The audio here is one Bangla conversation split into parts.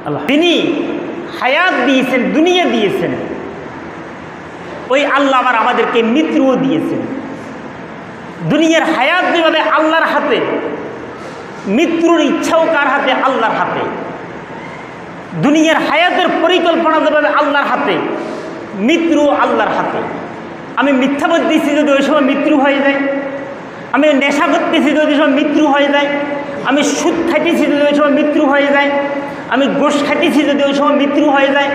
আল্লাহ তিনি হায়াত দিয়েছেন, দুনিয়া দিয়েছেন, ওই আল্লাহ আবার আমাদেরকে মৃত্যুও দিয়েছেন। দুনিয়ার হায়াত যেভাবে আল্লাহর হাতে, মৃত্যুর ইচ্ছাও কার হাতে? আল্লাহর হাতে। দুনিয়ার হায়াতের পরিকল্পনা যেভাবে আল্লাহর হাতে, মৃত্যু আল্লাহর হাতে। আমি মিথ্যা বলতেছি যদি ওই সময় মৃত্যু হয়ে যায়, আমি নেশা করতেছি যদি ওই সময় মৃত্যু হয়ে যায়, আমি সুদ খাইতেছি যদি ওই সময় মৃত্যু হয়ে যায়, আমি গোশ খাইতেছি যদি ওই সময় মৃত্যু হয়ে যায়,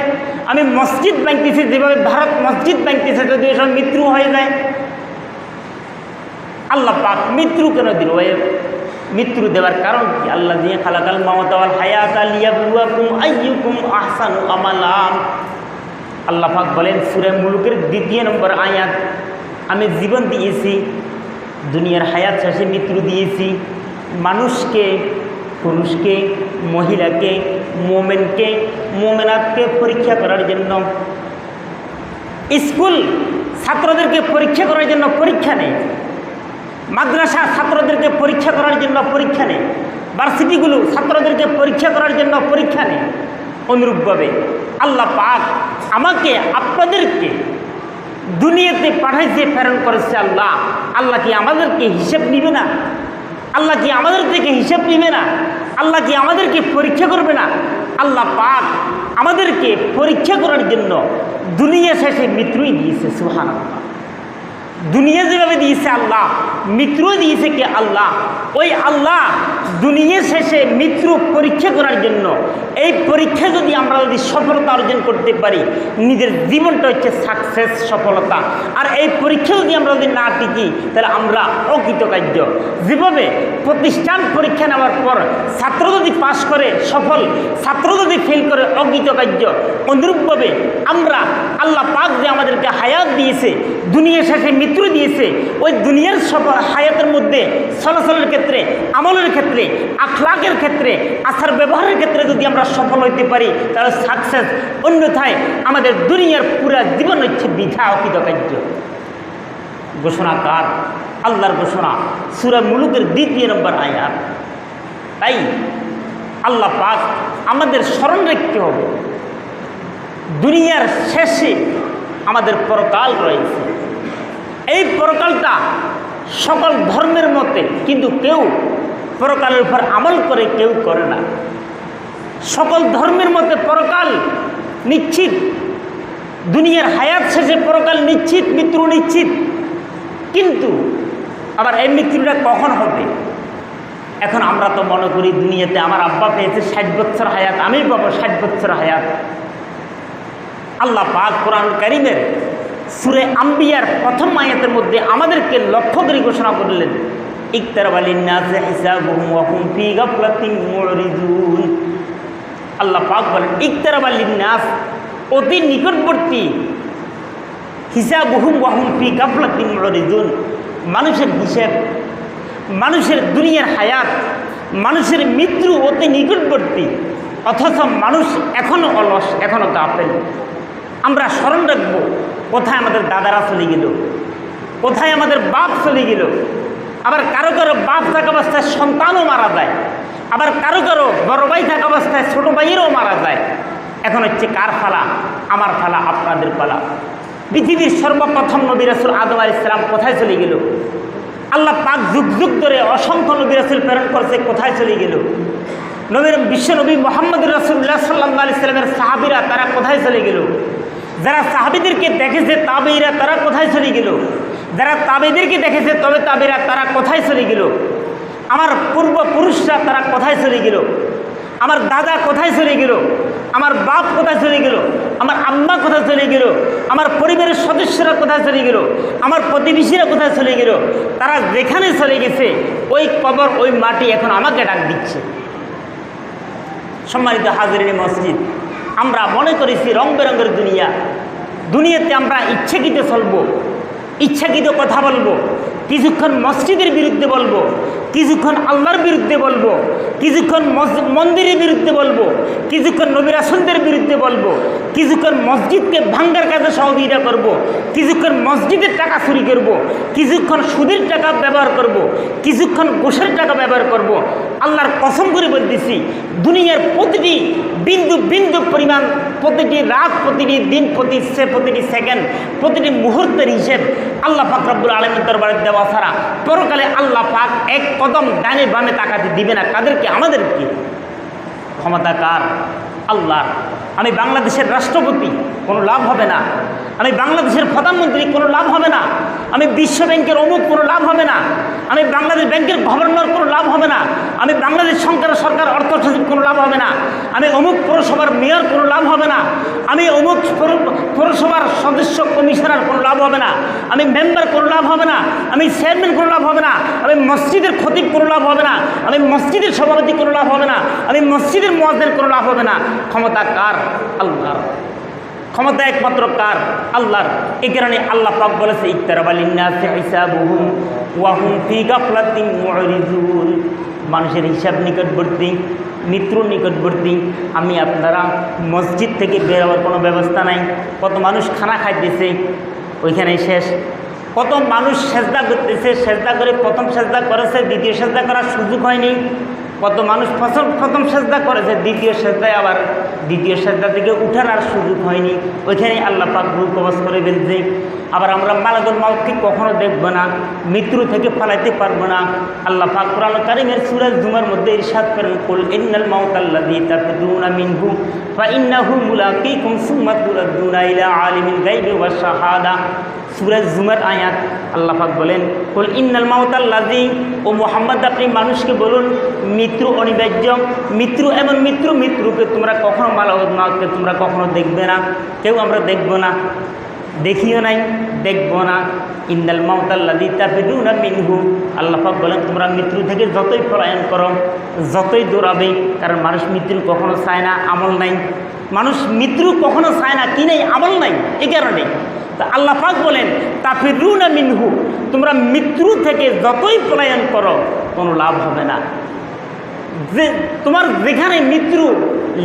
আমি মসজিদ ভাঙতেছি যেভাবে ভারত মসজিদ ভাঙতেছে যদি ওই সময় মৃত্যু হয়ে যায়। আল্লাহ পাক মৃত্যু কেন দিল? মৃত্যু দেওয়ার কারণ কি? আল্লাহ দিয়ে খালাকাল মাউতা ওয়াল হায়াতা লিয়াবলুয়াকুম আইয়ুকুম আহসানু আমালা। আল্লাহ পাক বলেন সূরা মুলুকের 2 নম্বর আয়াত, আমি জীবন দিয়েছি, দুনিয়ার হায়াত শেষে মৃত্যু দিয়েছি, মানুষকে, পুরুষকে, মহিলাকে, মোমেনকে, মোমেনাতকে পরীক্ষা করার জন্য। স্কুল ছাত্রদেরকে পরীক্ষা করার জন্য পরীক্ষা নেই, মাদ্রাসা ছাত্রদেরকে পরীক্ষা করার জন্য পরীক্ষা নেই, ভার্সিটিগুলো ছাত্রদেরকে পরীক্ষা করার জন্য পরীক্ষা নেই। অনুরূপভাবে আল্লাহ পাক আমাকে আপনাদেরকে দুনিয়াতে পাঠাইছে, প্রেরণ করেছে আল্লাহ। আল্লাহ কি আমাদেরকে হিসেব নিবে না? আল্লাহ কি আমাদের থেকে হিসেব নিবে না? আল্লাহ কি আমাদেরকে পরীক্ষা করবে না? আল্লাহ পাক আমাদেরকে পরীক্ষা করার জন্য দুনিয়া শেষে মৃত্যুই দিয়েছে। সুবহানাল্লাহ। দুনিয়া যেভাবে দিয়েছে আল্লাহ, মৃত্যুও দিয়েছে কে? আল্লাহ। ওই আল্লাহ দুনিয়া শেষে মৃত্যু পরীক্ষা করার জন্য, এই পরীক্ষা যদি আমরা যদি সফলতা অর্জন করতে পারি, নিজের জীবনটা হচ্ছে সাকসেস, সফলতা। আর এই পরীক্ষা যদি আমরা যদি না টিকি, তাহলে আমরা অকৃতকার্য। যেভাবে প্রতিষ্ঠান পরীক্ষা নেওয়ার পর ছাত্র যদি পাশ করে সফল, ছাত্র যদি ফেল করে অকৃতকার্য, অনুরূপভাবে আমরা আল্লাহ পাক যে আমাদেরকে হায়াত দিয়েছে, দুনিয়া শেষে মৃত্যু দিয়েছে, ওই দুনিয়ার হায়াতের মধ্যে চলাচলের ক্ষেত্রে, আমলের ক্ষেত্রে, আখলাকের ক্ষেত্রে, আচার ব্যবহারের ক্ষেত্রে যদি আমরা সফল হইতে পারি, তাহলে সাকসেস। অন্যথায় আমাদের দুনিয়ার পুরা জীবন হচ্ছে বৃথা, অকৃতকার্য। ঘোষণা কার? আল্লাহর ঘোষণা, সূরা মুলুকের 2 নম্বর আয়াত। তাই আল্লাহ পাক আমাদের স্মরণ রাখতে হবে, দুনিয়ার শেষে আমাদের পরকাল রয়েছে। এই পরকালটা সকল ধর্মের মতে, কিন্তু কেউ পরকালের উপর আমল করে, কেউ করে না। সকল ধর্মের মতে পরকাল নিশ্চিত, দুনিয়ার হায়াত শেষে পরকাল নিশ্চিত, মৃত্যু নিশ্চিত। কিন্তু আবার এই মৃত্যুটা কখন হবে? এখন আমরা তো মনে করি দুনিয়াতে আমার আব্বা পেয়েছে 60 বছর হায়াত, আমি পাবো 60 বছর হায়াত। আল্লাহ পাক কোরআনুল কারীমের সূরা আম্বিয়ার 1ম আয়াতের মধ্যে আমাদেরকে লক্ষ্য করে ঘোষণা করলেন, ইকতারাবা লিন-নাসি হিসাবুহুম ওয়া হুম ফি গাফলাতিন মুরিদুন। আল্লাহ পাক বলেন ইকতারাবা লিন-নাস, অতি নিকটবর্তী, হিসাবুহুম ওয়া হুম ফি গাফলাতিন মুরিদুন। মানুষের হিসাব, মানুষের দুনিয়ার হায়াত, মানুষের মৃত্যু অতি নিকটবর্তী, অথচ মানুষ এখনও অলস, এখনও গাফেল। আমরা স্মরণ রাখবো কোথায় আমাদের দাদারা চলে গেল, কোথায় আমাদের বাপ চলে গেল। আবার কারো কারো বাপ থাকা অবস্থায় সন্তানও মারা যায়, আবার কারো কারো বড় ভাই থাকা অবস্থায় ছোট ভাইয়েরও মারা যায়। এখন হচ্ছে কার পালা? আমার পালা, আপনাদের পালা। পৃথিবীর সর্বপ্রথম নবী রাসূল আদম আলাইহিস সালাম কোথায় চলে গেল? আল্লাহ পাক যুগ যুগ ধরে অসংখ্য নবী রাসূল প্রেরণ করছে, কোথায় চলে গেল? বিশ্ব নবী মুহাম্মদুর রাসূলুল্লাহ সাল্লাল্লাহু আলাইহি সাল্লামের সাহাবীরা তারা কোথায় চলে গেল? যারা সাহাবীদেরকে দেখেছে তাবেঈরা তারা কোথায় চলে গেল? যারা তাবেঈদেরকে দেখেছে তবে তাবেঈরা তারা কোথায় চলে গেল? আমার পূর্বপুরুষরা তারা কোথায় চলে গেল? আমার দাদা কোথায় চলে গেল? আমার বাপ কোথায় চলে গেল? আমার আম্মা কোথায় চলে গেল? আমার পরিবারের সদস্যরা কোথায় চলে গেল? আমার প্রতিবেশীরা কোথায় চলে গেল? তারা যেখানে চলে গেছে ওই কবর, ওই মাটি এখন আমাকে ডাক দিচ্ছে। সম্মানিত হাজিরিন মসজিদ, আমরা মনে করেছি রং বেরঙের দুনিয়াতে আমরা ইচ্ছাকৃত চলবো, ইচ্ছাকৃত কথা বলবো, কিছুক্ষণ মসজিদের বিরুদ্ধে বলবো, কিছুক্ষণ আল্লাহর বিরুদ্ধে বলবো, কিছুক্ষণ মন্দিরের বিরুদ্ধে বলবো, কিছুক্ষণ নবী রাসূলদের বিরুদ্ধে বলবো, কিছুক্ষণ মসজিদকে ভাঙ্গার কাজে সহযোগিতা করব, কিছুক্ষণ মসজিদের টাকা চুরি করব, কিছুক্ষণ সুদের টাকা ব্যবহার করব, কিছুক্ষণ ঘুষের টাকা ব্যবহার করব। আল্লাহর কসম করে বলতেছি, দুনিয়ার প্রতিটি বিন্দু বিন্দু পরিমাণ, প্রতিটি রাত, প্রতিটি দিন, প্রতিটি সেকেন্ড, প্রতিটি মুহূর্তের হিসেব আল্লাহ পাক রব্বুল আলামিনের দরবারে দেওয়া ছাড়া পরকালে আল্লাহ পাক এক কদম ডানে বামে তাকাতে দিবে না। কাদেরকে? আমাদেরকে। ক্ষমতা কার? আল্লাহর। আমি বাংলাদেশের রাষ্ট্রপতি, কোনো লাভ হবে না। আমি বাংলাদেশের প্রধানমন্ত্রী, কোনো লাভ হবে না। আমি বিশ্ব ব্যাংকের অমুক, কোনো লাভ হবে না। আমি বাংলাদেশ ব্যাংকের গভর্নর, কোনো লাভ হবে না। আমি বাংলাদেশ সরকার অর্থ সচিব, কোনো লাভ হবে না। আমি অমুক পৌরসভার মেয়র, কোনো লাভ হবে না। আমি অমুক পৌরসভার সদস্য কমিশনার, কোনো লাভ হবে না। আমি মেম্বার, কোনো লাভ হবে না। আমি চেয়ারম্যান, কোনো লাভ হবে না। আমি মসজিদের খতিব, কোনো লাভ হবে না। আমি মসজিদের সভাপতি, কোনো লাভ হবে না। আমি মসজিদের মুয়াজ্জিন, কোনো লাভ হবে না। ক্ষমতা কার? আল্লাহর। ক্ষমতা একমাত্র কার? আল্লাহর। এই কারণে আল্লাহ পাক বলেছে, ইকতারাবা লিন্নাসি হিসাবুহুম ওয়া হুম ফি গাফলাতিন মুরিজুন। মানুষের হিসাব নিকটবর্তী, মৃত্যুর নিকটবর্তী। আমি আপনারা মসজিদ থেকে বের হওয়ার কোনো ব্যবস্থা নাই। কত মানুষ খানা খাইতেছে, ওইখানে শেষ। কত মানুষ সেজদা করতেছে, সেজদা করে প্রথম সেজদা করেছে, দ্বিতীয় সেজদা করার সুযোগ হয়নি। কত মানুষ প্রথম সেজদা করেছে, দ্বিতীয় সেজদায় আবার দ্বিতীয় সেজদা থেকে উঠার আর সুযোগ হয়নি। ওইখানেই আল্লাহ পাক রূহ কবজ করে ফেলছে। আবার আমরা মালাকুল মাউতকে কখনো দেখব না, মৃত্যু থেকে পালাইতে পারবো না। আল্লাহ পাক কোরআন কারীমের সূরা জুমার মধ্যে ইরশাদ করেন, কুল ইন্নাল মাউতাল্লাযী তাফিরুনা মিনহু ফাইন্নাহু মুলাকীকুম সুম্মা তুরাদ্দুনা ইলা আলিমিল গায়বি ওয়াশ শাহাদা। সূরা জুমার আয়াত। আল্লাহ পাক বলেন, কুল ইন্নাল মাউতাল্লাযী, ও মুহাম্মদ আপনি মানুষকে বলুন, মৃত্যু অনিবার্য। মৃত্যু এমন মৃত্যুকে তোমরা কখনো মালাকুল মাউতকে তোমরা কখনো দেখবে না। কেউ আমরা দেখব না, দেখিও নাই, দেখব না। ইন্নাল মাউতাল্লাযী তাফিরুনা মিনহু, আল্লাহ পাক বলেন তোমরা মৃত্যু থেকে যতই পলায়ন করো, যতই দৌড়াবে, কারণ মানুষ মৃত্যু কখনো চায় না, আমল নাই। মানুষ মৃত্যু কখনো চায় না, কি নেই? আমল নাই। এই কারণে তা আল্লাহ পাক বলেন, তাফিরুনা মিনহু, তোমরা মৃত্যু থেকে যতই পলায়ন করো কোনো লাভ হবে না। যে তোমার যেখানে মৃত্যু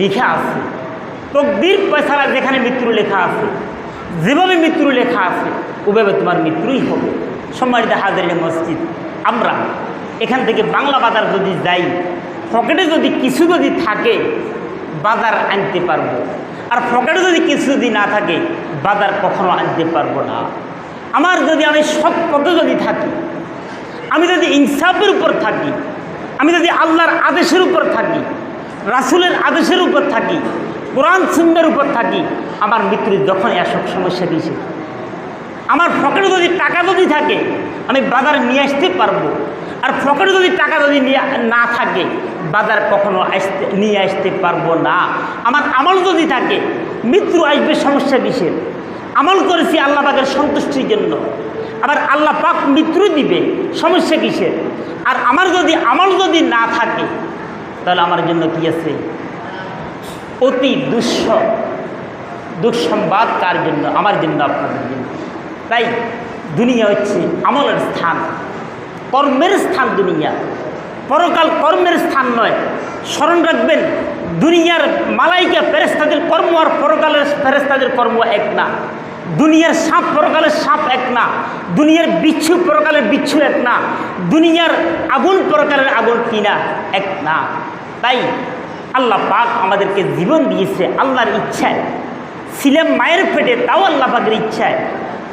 লেখা আছে, তকদীর ফয়সালা যেখানে মৃত্যু লেখা আছে, যেভাবে মৃত্যু লেখা আছে ওভাবে তোমার মৃত্যুই হবে। সম্মানিত হাজিরিন মসজিদ, আমরা এখান থেকে বাংলা বাজার যদি যাই, পকেটে যদি কিছু যদি থাকে বাজার আনতে পারবো, আর পকেটে যদি কিছু যদি না থাকে বাজার কখনো আনতে পারবো না। আমার যদি আমি সৎ পথে যদি থাকি, আমি যদি ইনসাফের উপর থাকি, আমি যদি আল্লাহর আদেশের উপর থাকি, রাসূলের আদেশের উপর থাকি, কোরআন সুন্নাহর উপর থাকি, আমার মৃত্যুর যখনই আসুক সমস্যা দিয়েছে। আমার পকেটে যদি টাকা যদি থাকে আমি বাজার নিয়ে আসতে পারবো, আর পকেটে যদি টাকা যদি না থাকে বাজার কখনো নিয়ে আসতে পারবো না। আমার আমল যদি থাকে মৃত্যু আসবে, সমস্যা কিসের? আমল করেছি আল্লাহ পাকের সন্তুষ্টির জন্য, আবার আল্লাহ পাক মৃত্যু দিবে, সমস্যা কিসের? আর আমার যদি আমল যদি না থাকে তাহলে আমার জন্য কি আছে? অতি দুঃসংবাদ কার জন্য? আমার জন্য, আপনাদের জন্য। তাই দুনিয়া হচ্ছে আমলের স্থান, কর্মের স্থান। দুনিয়া পরকাল কর্মের স্থান নয়। স্মরণ রাখবেন, দুনিয়ার মালাইকা ফেরেশতাদের কর্ম আর পরকালের ফেরেশতাদের কর্ম এক না। দুনিয়ার সাপ পরকালের সাপ এক না। দুনিয়ার বিচ্ছু পরকালের বিচ্ছু এক না। দুনিয়ার আগুন পরকালের আগুন কিনা এক না। তাই আল্লাহ পাক আমাদেরকে জীবন দিয়েছে আল্লাহর ইচ্ছায়। ছিলাম মায়ের পেটে, তাও আল্লাহ পাকের ইচ্ছায়।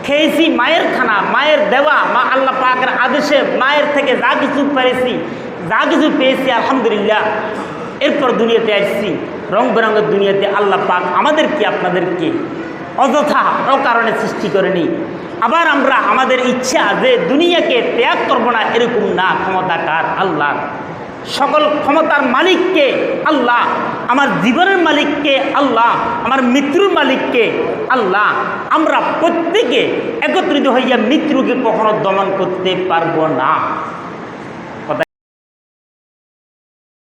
খেয়েছি মায়ের খানা, মায়ের দেওয়া, মা আল্লাহ পাকের আদেশে মায়ের থেকে যা কিছু পেয়েছি, যা কিছু পেয়েছি আলহামদুলিল্লাহ। এরপর দুনিয়াতে আসছি, রং বেরঙের দুনিয়াতে। আল্লাহ পাক আমাদেরকে আপনাদেরকে অযথা অকারণে সৃষ্টি করেনি। আবার আমরা আমাদের ইচ্ছা যে দুনিয়াকে ত্যাগ করব না, এরকম না। ক্ষমতা কার? আল্লাহ। সকল ক্ষমতার মালিককে আল্লাহ, আমার জীবনের মালিককে আল্লাহ, আমার মৃত্যুর মালিককে আল্লাহ। আমরা প্রত্যেকে একত্রিত হইয়া মৃত্যুকে কখনো দমন করতে পারবো না।